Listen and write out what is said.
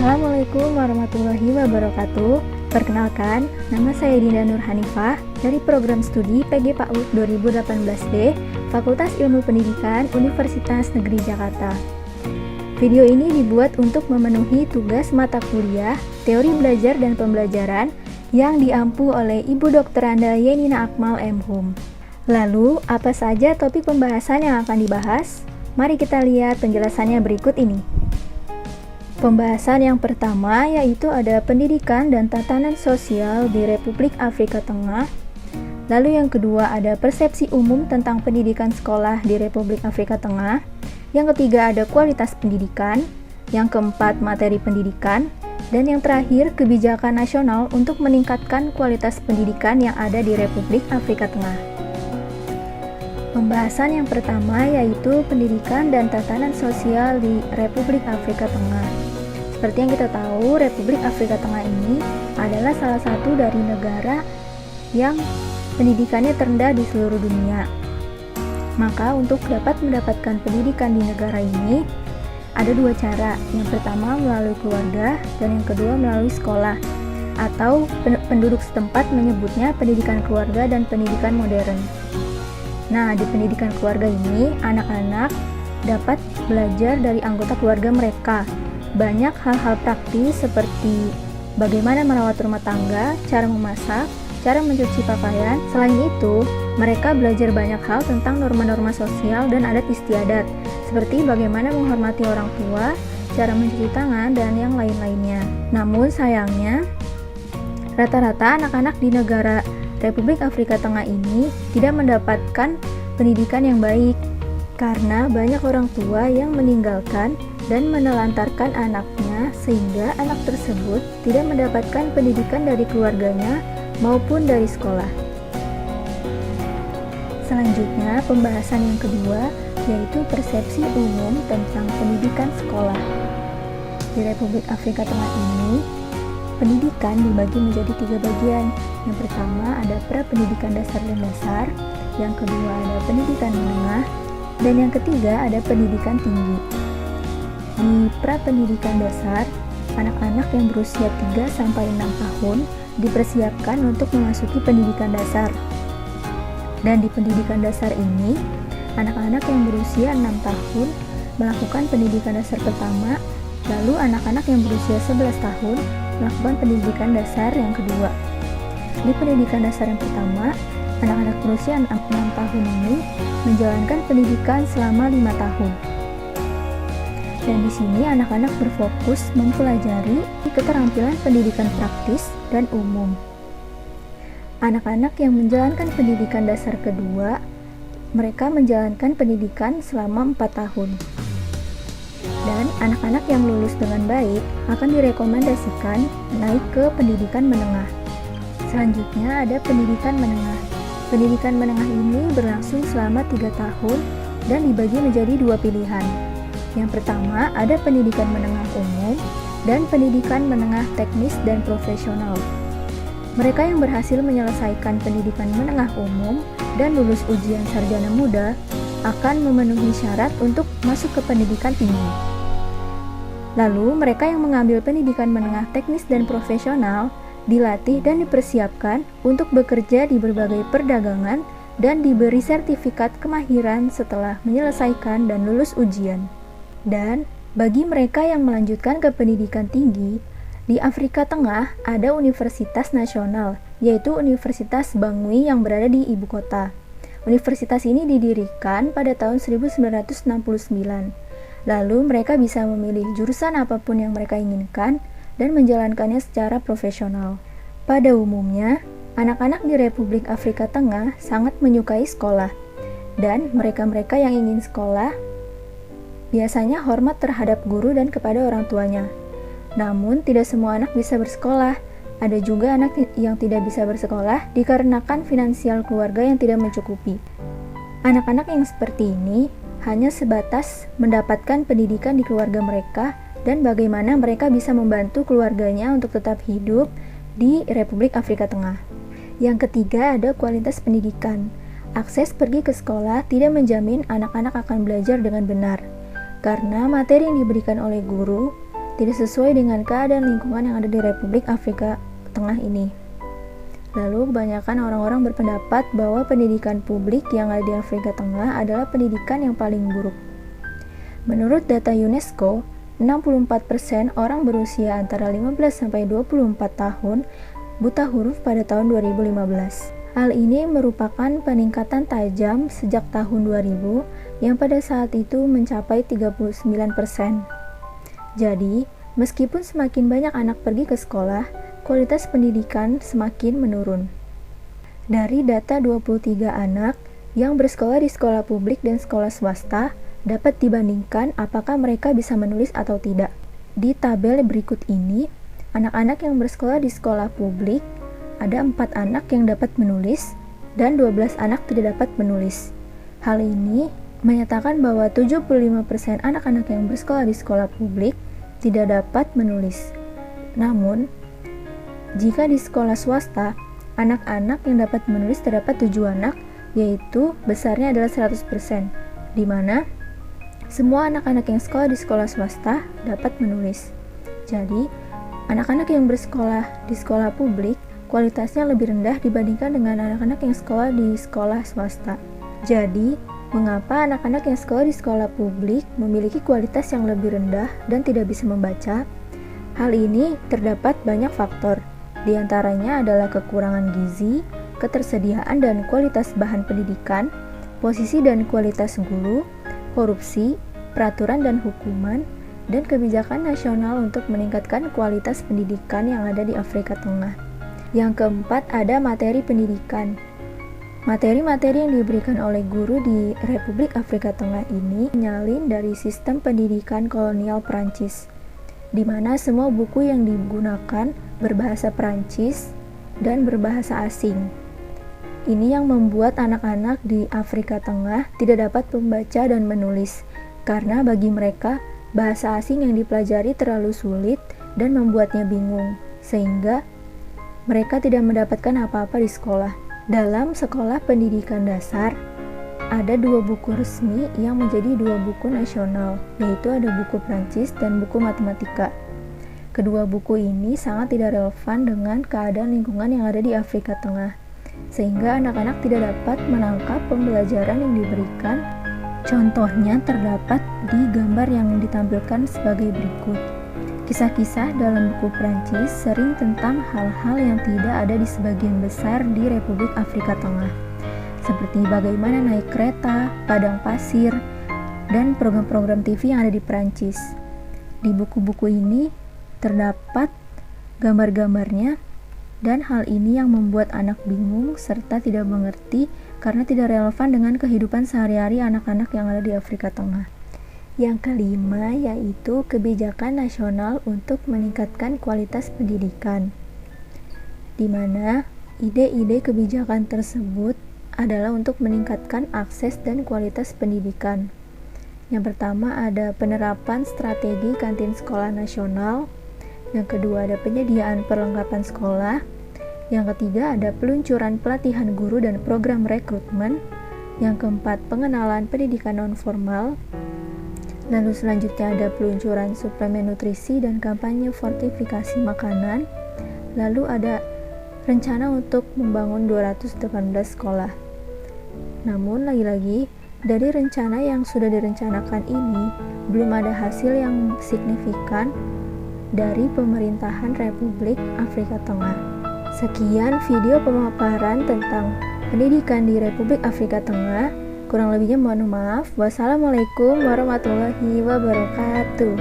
Assalamualaikum warahmatullahi wabarakatuh. Perkenalkan, nama saya Dinda Nur Hanifah dari program studi PG PAUD 2018D, Fakultas Ilmu Pendidikan Universitas Negeri Jakarta. Video ini dibuat untuk memenuhi tugas mata kuliah Teori Belajar dan Pembelajaran yang diampu oleh Ibu Dr. Anda Yenina Akmal M.Hum. Lalu, apa saja topik pembahasan yang akan dibahas? Mari kita lihat penjelasannya berikut ini. Pembahasan yang pertama yaitu ada pendidikan dan tatanan sosial di Republik Afrika Tengah. Lalu yang kedua ada persepsi umum tentang pendidikan sekolah di Republik Afrika Tengah. Yang ketiga ada kualitas pendidikan. Yang keempat materi pendidikan. Dan yang terakhir kebijakan nasional untuk meningkatkan kualitas pendidikan yang ada di Republik Afrika Tengah. Pembahasan yang pertama yaitu pendidikan dan tatanan sosial di Republik Afrika Tengah. Seperti yang kita tahu, Republik Afrika Tengah ini adalah salah satu dari negara yang pendidikannya terendah di seluruh dunia. Maka untuk dapat mendapatkan pendidikan di negara ini, ada dua cara. Yang pertama melalui keluarga dan yang kedua melalui sekolah. Atau penduduk setempat menyebutnya pendidikan keluarga dan pendidikan modern. Nah, di pendidikan keluarga ini, anak-anak dapat belajar dari anggota keluarga mereka. Banyak hal-hal praktis seperti bagaimana merawat rumah tangga, cara memasak, cara mencuci pakaian. Selain itu, mereka belajar banyak hal tentang norma-norma sosial dan adat istiadat, seperti bagaimana menghormati orang tua, cara mencuci tangan, dan yang lain-lainnya. Namun sayangnya, rata-rata anak-anak di negara Republik Afrika Tengah ini tidak mendapatkan pendidikan yang baik, karena banyak orang tua yang meninggalkan dan menelantarkan anaknya sehingga anak tersebut tidak mendapatkan pendidikan dari keluarganya maupun dari sekolah. Selanjutnya, pembahasan yang kedua yaitu persepsi umum tentang pendidikan sekolah. Di Republik Afrika Tengah ini, pendidikan dibagi menjadi 3 bagian. Yang pertama ada pra-pendidikan dasar dan dasar, yang kedua ada pendidikan menengah, dan yang ketiga ada pendidikan tinggi. Di pra-pendidikan dasar, anak-anak yang berusia 3-6 tahun dipersiapkan untuk memasuki pendidikan dasar. Dan di pendidikan dasar ini, anak-anak yang berusia 6 tahun melakukan pendidikan dasar pertama, lalu anak-anak yang berusia 11 tahun melakukan pendidikan dasar yang kedua. Di pendidikan dasar yang pertama, anak-anak berusia 6 tahun ini menjalankan pendidikan selama 5 tahun. Dan di sini anak-anak berfokus mempelajari keterampilan pendidikan praktis dan umum. Anak-anak yang menjalankan pendidikan dasar kedua, mereka menjalankan pendidikan selama 4 tahun. Dan anak-anak yang lulus dengan baik akan direkomendasikan naik ke pendidikan menengah. Selanjutnya ada pendidikan menengah. Pendidikan menengah ini berlangsung selama 3 tahun dan dibagi menjadi 2 pilihan. Yang pertama ada pendidikan menengah umum dan pendidikan menengah teknis dan profesional. Mereka yang berhasil menyelesaikan pendidikan menengah umum dan lulus ujian sarjana muda akan memenuhi syarat untuk masuk ke pendidikan tinggi. Lalu mereka yang mengambil pendidikan menengah teknis dan profesional dilatih dan dipersiapkan untuk bekerja di berbagai perdagangan dan diberi sertifikat kemahiran setelah menyelesaikan dan lulus ujian. Dan bagi mereka yang melanjutkan ke pendidikan tinggi, di Afrika Tengah ada universitas nasional, yaitu Universitas Bangui yang berada di ibu kota. Universitas ini didirikan pada tahun 1969. Lalu mereka bisa memilih jurusan apapun yang mereka inginkan dan menjalankannya secara profesional. Pada umumnya, anak-anak di Republik Afrika Tengah sangat menyukai sekolah, dan mereka-mereka yang ingin sekolah biasanya hormat terhadap guru dan kepada orang tuanya. Namun, tidak semua anak bisa bersekolah. Ada juga anak yang tidak bisa bersekolah dikarenakan finansial keluarga yang tidak mencukupi. Anak-anak yang seperti ini hanya sebatas mendapatkan pendidikan di keluarga mereka dan bagaimana mereka bisa membantu keluarganya untuk tetap hidup di Republik Afrika Tengah. Yang ketiga ada kualitas pendidikan. Akses pergi ke sekolah tidak menjamin anak-anak akan belajar dengan benar, karena materi yang diberikan oleh guru tidak sesuai dengan keadaan lingkungan yang ada di Republik Afrika Tengah ini. Lalu kebanyakan orang-orang berpendapat bahwa pendidikan publik yang ada di Afrika Tengah adalah pendidikan yang paling buruk. Menurut data UNESCO, 64% orang berusia antara 15 sampai 24 tahun buta huruf pada tahun 2015. Hal ini merupakan peningkatan tajam sejak tahun 2000 yang pada saat itu mencapai 39%. Jadi, meskipun semakin banyak anak pergi ke sekolah, kualitas pendidikan semakin menurun. Dari data 23 anak yang bersekolah di sekolah publik dan sekolah swasta, dapat dibandingkan apakah mereka bisa menulis atau tidak. Di tabel berikut ini, anak-anak yang bersekolah di sekolah publik, ada 4 anak yang dapat menulis dan 12 anak tidak dapat menulis. Hal ini menyatakan bahwa 75% anak-anak yang bersekolah di sekolah publik tidak dapat menulis. Namun, jika di sekolah swasta, anak-anak yang dapat menulis terdapat 7 anak, yaitu besarnya adalah 100%, di mana semua anak-anak yang sekolah di sekolah swasta dapat menulis. Jadi, anak-anak yang bersekolah di sekolah publik kualitasnya lebih rendah dibandingkan dengan anak-anak yang sekolah di sekolah swasta. Jadi, mengapa anak-anak yang sekolah di sekolah publik memiliki kualitas yang lebih rendah dan tidak bisa membaca? Hal ini terdapat banyak faktor. Di antaranya adalah kekurangan gizi, ketersediaan dan kualitas bahan pendidikan, posisi dan kualitas guru, korupsi, peraturan dan hukuman, dan kebijakan nasional untuk meningkatkan kualitas pendidikan yang ada di Afrika Tengah. Yang keempat, ada materi pendidikan. Materi-materi yang diberikan oleh guru di Republik Afrika Tengah ini menyalin dari sistem pendidikan kolonial Prancis, di mana semua buku yang digunakan berbahasa Prancis dan berbahasa asing. Ini yang membuat anak-anak di Afrika Tengah tidak dapat membaca dan menulis, karena bagi mereka bahasa asing yang dipelajari terlalu sulit dan membuatnya bingung, sehingga mereka tidak mendapatkan apa-apa di sekolah. Dalam sekolah pendidikan dasar, ada 2 buku resmi yang menjadi 2 buku nasional, yaitu ada buku Prancis dan buku matematika. Kedua buku ini sangat tidak relevan dengan keadaan lingkungan yang ada di Afrika Tengah, sehingga anak-anak tidak dapat menangkap pembelajaran yang diberikan. Contohnya terdapat di gambar yang ditampilkan sebagai berikut. Kisah-kisah dalam buku Prancis sering tentang hal-hal yang tidak ada di sebagian besar di Republik Afrika Tengah, seperti bagaimana naik kereta, padang pasir, dan program-program TV yang ada di Prancis. Di buku-buku ini terdapat gambar-gambarnya, dan hal ini yang membuat anak bingung serta tidak mengerti karena tidak relevan dengan kehidupan sehari-hari anak-anak yang ada di Afrika Tengah. Yang kelima yaitu kebijakan nasional untuk meningkatkan kualitas pendidikan, di mana ide-ide kebijakan tersebut adalah untuk meningkatkan akses dan kualitas pendidikan. Yang pertama ada penerapan strategi kantin sekolah nasional. Yang kedua ada penyediaan perlengkapan sekolah. Yang ketiga ada peluncuran pelatihan guru dan program rekrutmen. Yang keempat pengenalan pendidikan non-formal. Lalu selanjutnya ada peluncuran suplemen nutrisi dan kampanye fortifikasi makanan. Lalu ada rencana untuk membangun 218 sekolah. Namun lagi-lagi dari rencana yang sudah direncanakan ini belum ada hasil yang signifikan dari pemerintahan Republik Afrika Tengah. Sekian video pemaparan tentang pendidikan di Republik Afrika Tengah. Kurang lebihnya mohon maaf. Wassalamualaikum warahmatullahi wabarakatuh.